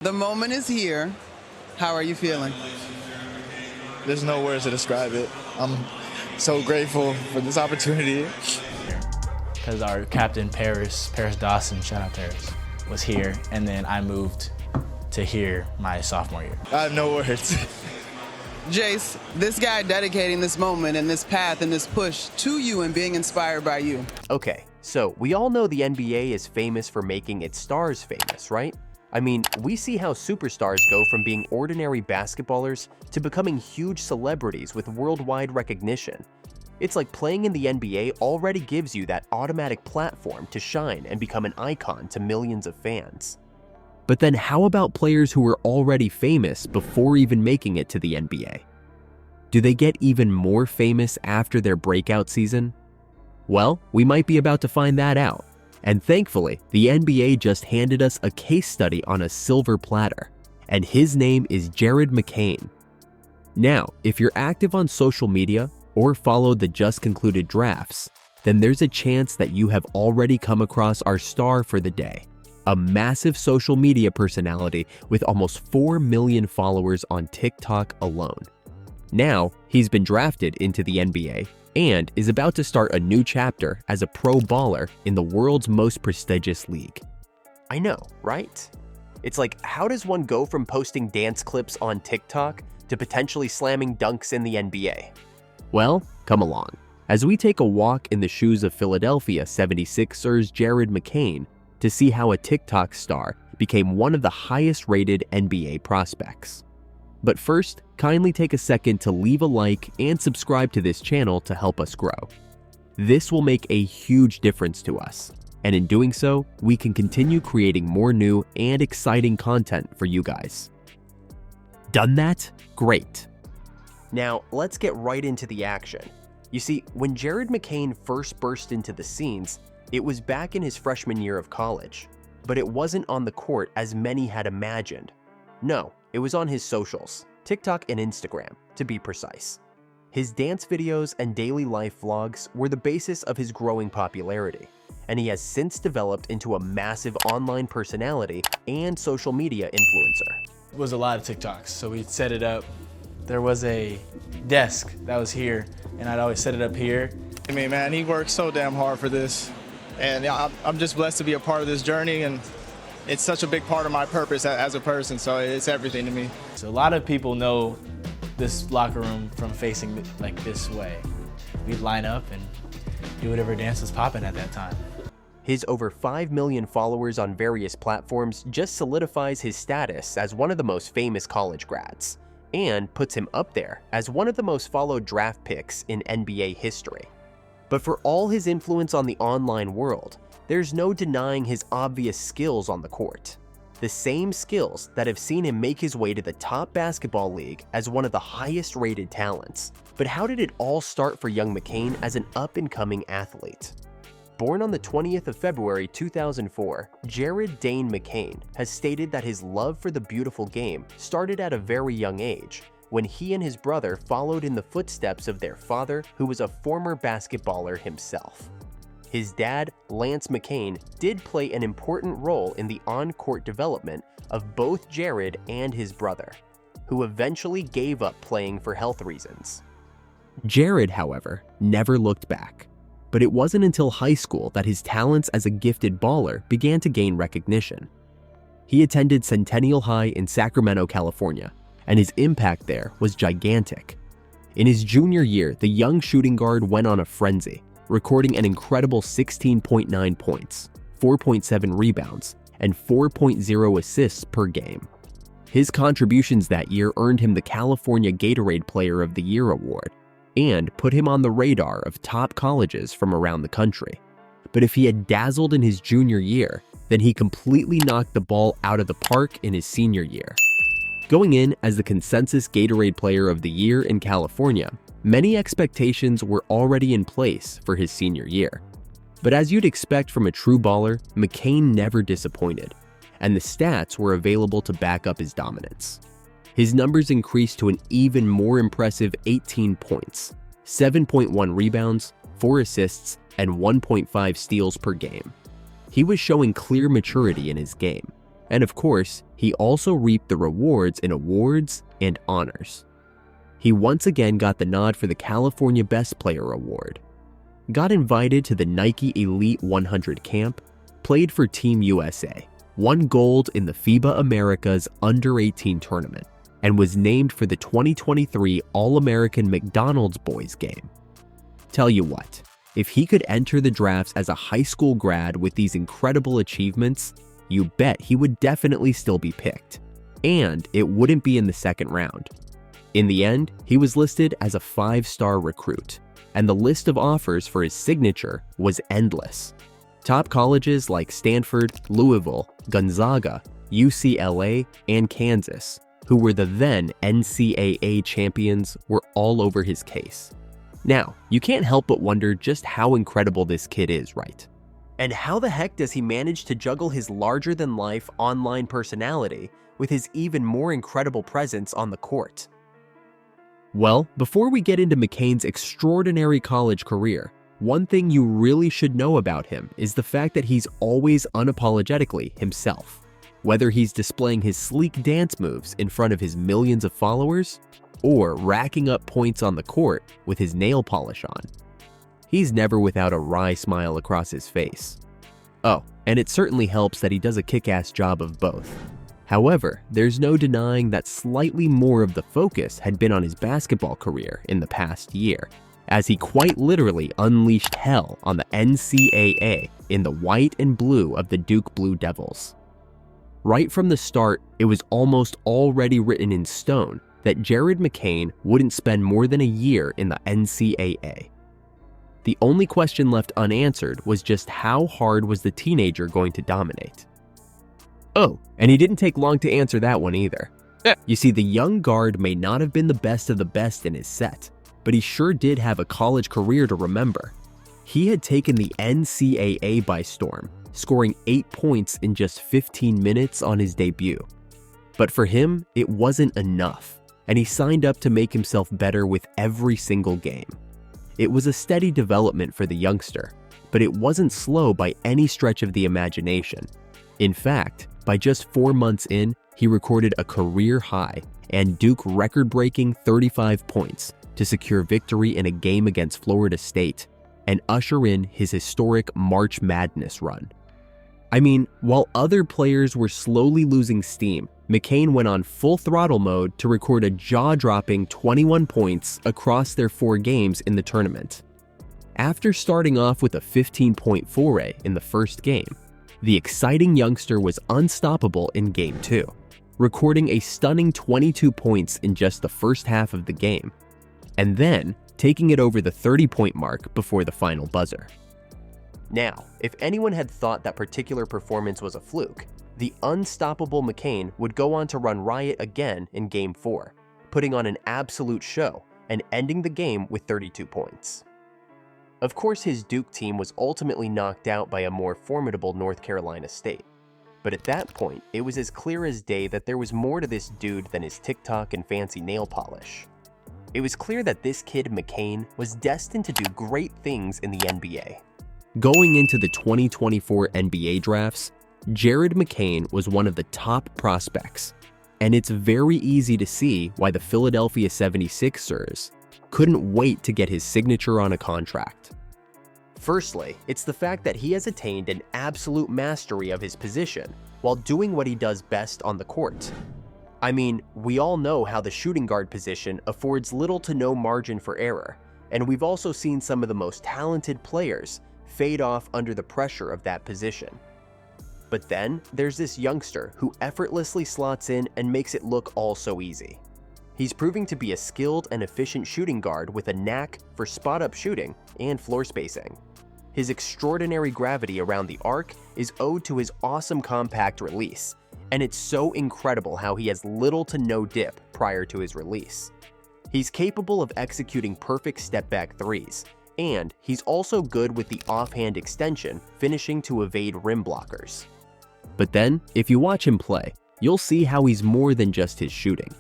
The moment is here. How are you feeling? There's no words to describe it. I'm so grateful for this opportunity. Because our captain, Paris Dawson, shout out Paris, was here, and then I moved to here my sophomore year. I have no words. Jace, this guy dedicating this moment and this path and this push to you and being inspired by you. Okay, so we all know the NBA is famous for making its stars famous, right? I mean, we see how superstars go from being ordinary basketballers to becoming huge celebrities with worldwide recognition. It's like playing in the NBA already gives you that automatic platform to shine and become an icon to millions of fans. But then how about players who were already famous before even making it to the NBA? Do they get even more famous after their breakout season? Well, we might be about to find that out. And thankfully, the NBA just handed us a case study on a silver platter, and his name is Jared McCain. Now, if you're active on social media or followed the just concluded drafts, then there's a chance that you have already come across our star for the day, a massive social media personality with almost 4 million followers on TikTok alone. Now, he's been drafted into the NBA and is about to start a new chapter as a pro baller in the world's most prestigious league. I know, right? It's like, how does one go from posting dance clips on TikTok to potentially slamming dunks in the NBA? Well, come along, as we take a walk in the shoes of Philadelphia 76ers Jared McCain to see how a TikTok star became one of the highest rated NBA prospects. But first, kindly take a second to leave a like and subscribe to this channel to help us grow. This will make a huge difference to us, and in doing so, we can continue creating more new and exciting content for you guys. Done that? Great. Now, let's get right into the action. You see, when Jared McCain first burst into the scenes, it was back in his freshman year of college, but it wasn't on the court as many had imagined. No, it was on his socials, TikTok and Instagram, to be precise. His dance videos and daily life vlogs were the basis of his growing popularity, and he has since developed into a massive online personality and social media influencer. It was a lot of TikToks, so we'd set it up. There was a desk that was here, and I'd always set it up here. I mean, man, he worked so damn hard for this, and I'm just blessed to be a part of this journey, and it's such a big part of my purpose as a person, so it's everything to me. So a lot of people know this locker room from facing like this way. We'd line up and do whatever dance was popping at that time. His over 5 million followers on various platforms just solidifies his status as one of the most famous college grads, and puts him up there as one of the most followed draft picks in NBA history. But for all his influence on the online world, there's no denying his obvious skills on the court. The same skills that have seen him make his way to the top basketball league as one of the highest rated talents. But how did it all start for young McCain as an up-and-coming athlete? Born on the 20th of February 2004, Jared Dane McCain has stated that his love for the beautiful game started at a very young age, when he and his brother followed in the footsteps of their father, who was a former basketballer himself. His dad, Lance McCain, did play an important role in the on-court development of both Jared and his brother, who eventually gave up playing for health reasons. Jared, however, never looked back. But it wasn't until high school that his talents as a gifted baller began to gain recognition. He attended Centennial High in Sacramento, California, and his impact there was gigantic. In his junior year, the young shooting guard went on a frenzy, recording an incredible 16.9 points, 4.7 rebounds, and 4.0 assists per game. His contributions that year earned him the California Gatorade Player of the Year award, and put him on the radar of top colleges from around the country. But if he had dazzled in his junior year, then he completely knocked the ball out of the park in his senior year. Going in as the consensus Gatorade Player of the Year in California, many expectations were already in place for his senior year. But as you'd expect from a true baller, McCain never disappointed, and the stats were available to back up his dominance. His numbers increased to an even more impressive 18 points, 7.1 rebounds, 4 assists, and 1.5 steals per game. He was showing clear maturity in his game, And of course, he also reaped the rewards in awards and honors. He once again got the nod for the California Best Player Award, got invited to the Nike Elite 100 camp, played for Team USA, won gold in the FIBA Americas Under-18 tournament, and was named for the 2023 All-American McDonald's Boys game. Tell you what, if he could enter the drafts as a high school grad with these incredible achievements, you bet he would definitely still be picked. And it wouldn't be in the second round. In the end, he was listed as a 5-star recruit, and the list of offers for his signature was endless. Top colleges like Stanford, Louisville, Gonzaga, UCLA, and Kansas, who were the then NCAA champions, were all over his case. Now, you can't help but wonder just how incredible this kid is, right? And how the heck does he manage to juggle his larger-than-life online personality with his even more incredible presence on the court? Well, before we get into McCain's extraordinary college career, one thing you really should know about him is the fact that he's always unapologetically himself. Whether he's displaying his sleek dance moves in front of his millions of followers, or racking up points on the court with his nail polish on, he's never without a wry smile across his face. Oh, and it certainly helps that he does a kick-ass job of both. However, there's no denying that slightly more of the focus had been on his basketball career in the past year, as he quite literally unleashed hell on the NCAA in the white and blue of the Duke Blue Devils. Right from the start, it was almost already written in stone that Jared McCain wouldn't spend more than a year in the NCAA. The only question left unanswered was just how hard was the teenager going to dominate? Oh, and he didn't take long to answer that one either. You see, the young guard may not have been the best of the best in his set, but he sure did have a college career to remember. He had taken the NCAA by storm, scoring 8 points in just 15 minutes on his debut. But for him, it wasn't enough, and he signed up to make himself better with every single game. It was a steady development for the youngster, but it wasn't slow by any stretch of the imagination. In fact, by just 4 months in, he recorded a career high and Duke record-breaking 35 points to secure victory in a game against Florida State and usher in his historic March Madness run. I mean, while other players were slowly losing steam, McCain went on full throttle mode to record a jaw-dropping 21 points across their 4 games in the tournament. After starting off with a 15-point foray in the first game, the exciting youngster was unstoppable in Game 2, recording a stunning 22 points in just the first half of the game, and then taking it over the 30-point mark before the final buzzer. Now, if anyone had thought that particular performance was a fluke, the unstoppable McCain would go on to run riot again in Game 4, putting on an absolute show and ending the game with 32 points. Of course, his Duke team was ultimately knocked out by a more formidable North Carolina State, but at that point, it was as clear as day that there was more to this dude than his TikTok and fancy nail polish. It was clear that this kid McCain was destined to do great things in the NBA. Going into the 2024 NBA drafts, Jared McCain was one of the top prospects, and it's very easy to see why the Philadelphia 76ers couldn't wait to get his signature on a contract. Firstly, it's the fact that he has attained an absolute mastery of his position while doing what he does best on the court. I mean, we all know how the shooting guard position affords little to no margin for error, and we've also seen some of the most talented players fade off under the pressure of that position. But then, there's this youngster who effortlessly slots in and makes it look all so easy. He's proving to be a skilled and efficient shooting guard with a knack for spot-up shooting and floor spacing. His extraordinary gravity around the arc is owed to his awesome compact release, and it's so incredible how he has little to no dip prior to his release. He's capable of executing perfect step-back threes, and he's also good with the offhand extension, finishing to evade rim blockers. But then, if you watch him play, you'll see how he's more than just his shooting.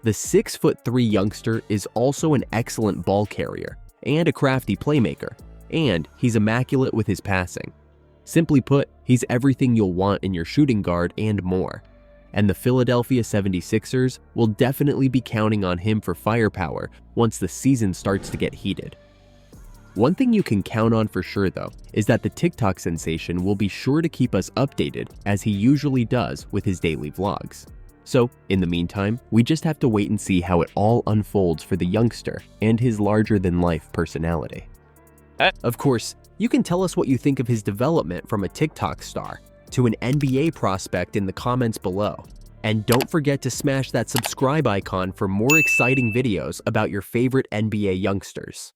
The 6'3" youngster is also an excellent ball carrier and a crafty playmaker, and he's immaculate with his passing. Simply put, he's everything you'll want in your shooting guard and more. And the Philadelphia 76ers will definitely be counting on him for firepower once the season starts to get heated. One thing you can count on for sure though, is that the TikTok sensation will be sure to keep us updated as he usually does with his daily vlogs. So, in the meantime, we just have to wait and see how it all unfolds for the youngster and his larger-than-life personality. Of course, you can tell us what you think of his development from a TikTok star to an NBA prospect in the comments below. And don't forget to smash that subscribe icon for more exciting videos about your favorite NBA youngsters.